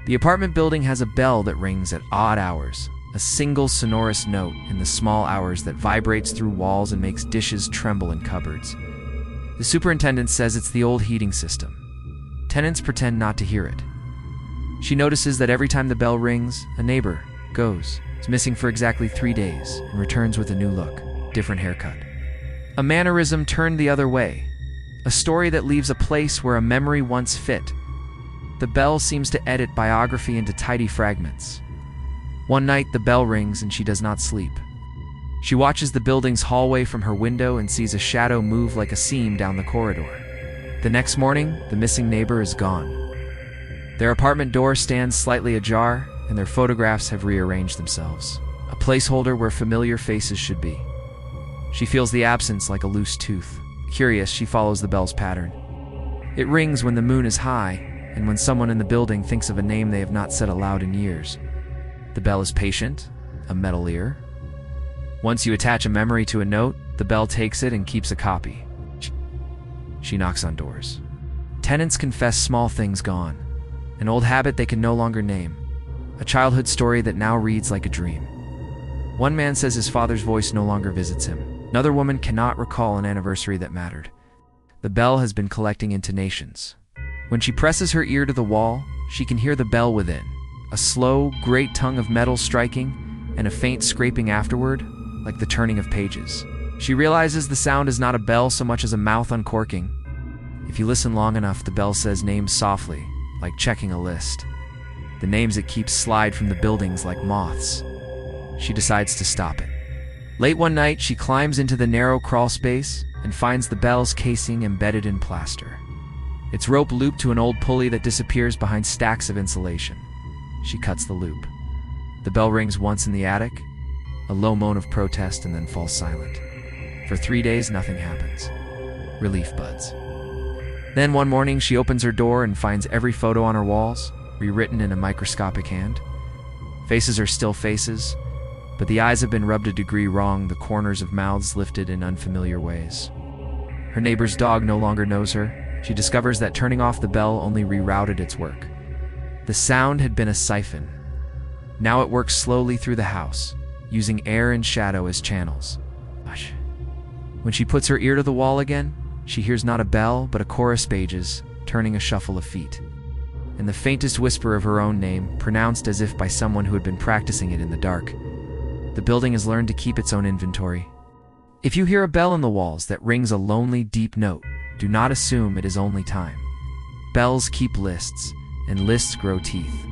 The apartment building has a bell that rings at odd hours, a single sonorous note in the small hours that vibrates through walls and makes dishes tremble in cupboards. The superintendent says it's the old heating system. Tenants pretend not to hear it. She notices that every time the bell rings, a neighbor is missing for exactly 3 days and returns with a new look, different haircut. A mannerism turned the other way, a story that leaves a place where a memory once fit. The bell seems to edit biography into tidy fragments. One night, the bell rings and she does not sleep. She watches the building's hallway from her window and sees a shadow move like a seam down the corridor. The next morning, the missing neighbor is gone. Their apartment door stands slightly ajar, and their photographs have rearranged themselves, a placeholder where familiar faces should be. She feels the absence like a loose tooth. Curious, she follows the bell's pattern. It rings when the moon is high, and when someone in the building thinks of a name they have not said aloud in years. The bell is patient, a metal ear. Once you attach a memory to a note, the bell takes it and keeps a copy. She knocks on doors. Tenants confess small things gone, an old habit they can no longer name, a childhood story that now reads like a dream. One man says his father's voice no longer visits him. Another woman cannot recall an anniversary that mattered. The bell has been collecting intonations. When she presses her ear to the wall, she can hear the bell within, a slow, great tongue of metal striking, and a faint scraping afterward, like the turning of pages. She realizes the sound is not a bell so much as a mouth uncorking. If you listen long enough, the bell says names softly, like checking a list. The names it keeps slide from the buildings like moths. She decides to stop it. Late one night, she climbs into the narrow crawl space and finds the bell's casing embedded in plaster. Its rope looped to an old pulley that disappears behind stacks of insulation. She cuts the loop. The bell rings once in the attic, a low moan of protest, and then falls silent. For 3 days, nothing happens. Relief buds. Then one morning, she opens her door and finds every photo on her walls, rewritten in a microscopic hand. Faces are still faces, but the eyes have been rubbed a degree wrong, the corners of mouths lifted in unfamiliar ways. Her neighbor's dog no longer knows her. She discovers that turning off the bell only rerouted its work. The sound had been a siphon. Now it works slowly through the house, using air and shadow as channels. Hush. When she puts her ear to the wall again, she hears not a bell, but a chorus pages, turning a shuffle of feet. And the faintest whisper of her own name, pronounced as if by someone who had been practicing it in the dark. The building has learned to keep its own inventory. If you hear a bell in the walls that rings a lonely, deep note, do not assume it is only time. Bells keep lists, and lists grow teeth.